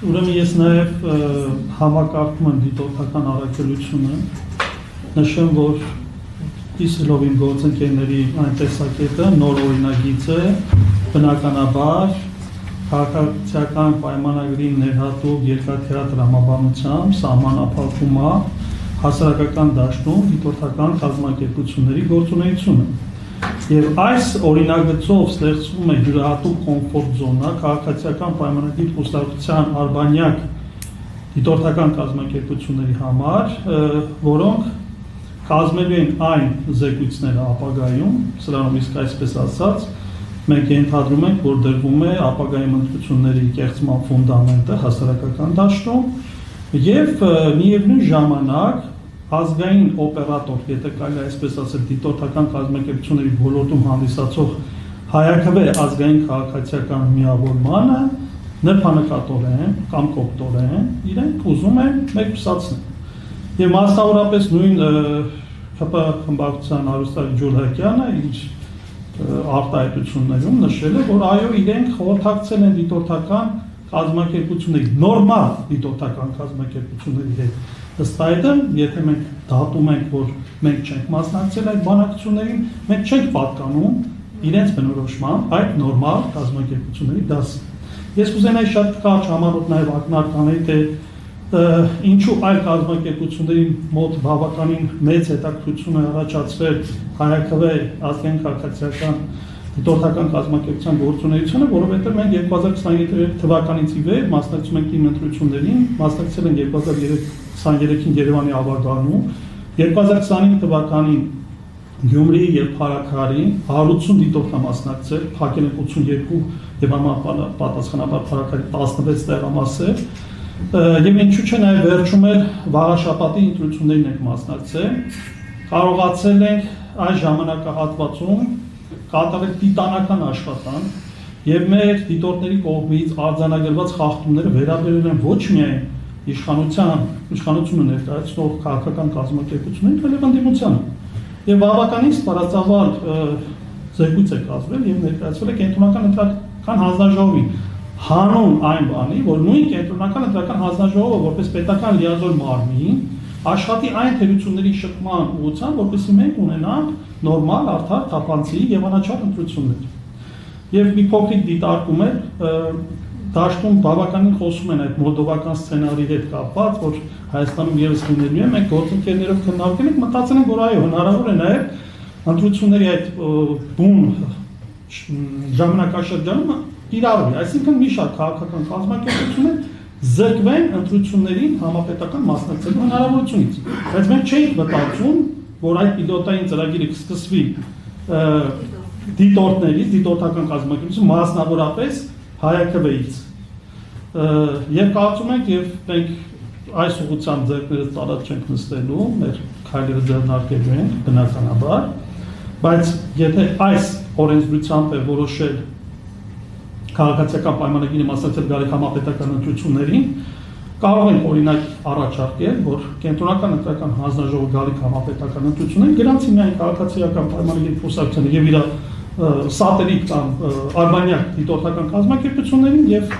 Ուրեմն ես նաև համակարգում եմ դիտորդական առաքելությունը, նշեմ, որ իսլով իմ գործընկերների այն տեսակետը նոր օրինագիծ է, բնականաբար քաղաքացիական պայմանագրի ներհատող երկաթյա տրամաբանությամբ սահմանափակում է հասարակական դաշտում դիտորդական կազմակերպությունների գործունեությունը։ Եվ այս օրինագծով ստեղծվում է յուրահատուկ կոմֆորտ զոնա քաղաքացիական պայմանագրի խուսափության արբանյակ դիտորդական կազմակերպությունների համար, որոնք կազմելու են այն զեկույցները ապագայում, սրանում իսկ այսպես ասած, մենք ենթադրում ենք, որ դրվում է ապագայում ընտրությունների կեղծման ֆունդամենտը հասարակական դաշտում եւ միևնույն ժամանակ ազգային օպերատոր, եթե կարելի այսպես ասել, դիտորդական կազմակերպությունների ոլորտում հանդիսացող հայաքվե ազգային քաղաքացիական միավորմանը նրբանկատորեն կամ կոպտորեն իրենք ուզում են մեկուսացնել։ Եվ մասնավորապես նույն ՀՊ խմբակցության Արուստա Ջուլհակյանը իր արտահայտություններում նշել է, որ այո, իրենք խորհրդակցել են դիտորդական կազմակերպությունների, նորմալ դիտորդական կազմակերպությունների հետ։ Ըստ այդմ, եթե մենք դատում ենք, որ մենք չենք մասնակցել այդ բանակցություններին, մենք չենք պատկանում իրենց բնորոշմամբ այդ նորմալ կազմակերպությունների դասը։ Ես կուզենայի շատ կարճ համառոտ նաև ակնարկանեի, թե ինչու այլ կազմակերպությունների մոտ բավականին մեծ հետաքրքրություն է առաջացրել հայաքվե ազգային քաղաքացիական դիտորդական կազմակերպության գործունեությունը, որովհետև մենք 2023 թվականից ի վեր մասնակցում ենք իմ ընտրություններին, մասնակցել ենք 2023-ին Երևանի ավագանում, 2025 թվականին Գյումրիի եւ Փարաքարի 180 դիտորդ է մասնակցել, փակել են 82 եւ համապատասխանաբար Փարաքարի 16 տեղամասեր, եւ ինչու՞ չէ նաեւ վերջում էլ Վաղաշապատի ընտրություններին ենք մասնակցել, կարողացել ենք այս ժամանակահատվածում կատարել տիտանական աշխատանք եւ մեր դիտորդների կողմից արձանագրված խախտումները վերաբերել են ոչ միայն իշխանությունը ներկայացնող քաղաքական կազմակերպություններին, այլև ընդդիմությանը։ Եվ բավականին սպառազավալ զեկույց է կազմվել եւ ներկայացվել է կենտրոնական ընտրական հանձնաժողովին, հանուն այն բանի, որ նույն կենտրոնական ընտրական հանձնաժողովը որպես պետական լիազոր մարմին աշխատի այն թերությունների շփման ուղղությամբ, որպեսզի մենք ունենանք նորմալ, արդար, թափանցիկ եւ անաչառ ընտրություններ։ Եվ մի փոքրիկ դիտարկում է դաշտում բավականին խոսում են այդ մոլդովական սցենարի հետ կապված, որ Հայաստանում եւս լինելու է, մենք գործընկերներով քննարկել ենք, մտածել ենք, որ այո, հնարավոր է նաեւ ընտրությունների այդ բուն ժամանակաշրջանում իրարվի, այսինքն մի շարք քաղաքական կազմակերպություններ զրկվեն ընտրություններին համապետական մասնակցելու հնարավորությունից։ Բայց մենք չէինք մտածում, որ այդ պիլոտային ծրագիրը կսկսվի դիտորդներից, դիտորդական կազմակերպություն մասնավորապես հայաքվեից։ Եվ կարծում ենք, եւ մենք այս ուղղությամբ ձեռքներս ծառած չենք նստելու, մեր քայլերը ձեռնարկելու ենք բնականաբար, բայց եթե այս օրենսդրությամբ է որոշել քաղաքացիական պայմանագրի մասնակցել գալիք համապետական ընտրություններին, կարող են օրինակ առաջարկել, որ կենտրոնական ընտրական հանձնաժողովը գալիք համապետական ընտրություններին գրանցի միայն քաղաքացիական պայմանագրի խուսափությանը եւ իր սատելիտ կամ արբանյակ դիտորդական կազմակերպություններին եւ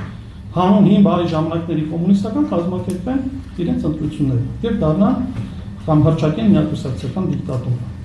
հանուն հին բարի ժամանակների կոմունիստական կազմակերպեն իրենց ընտրությունները եւ դառնան կամ հռչակեն միակուսակցական դիկտատուրա։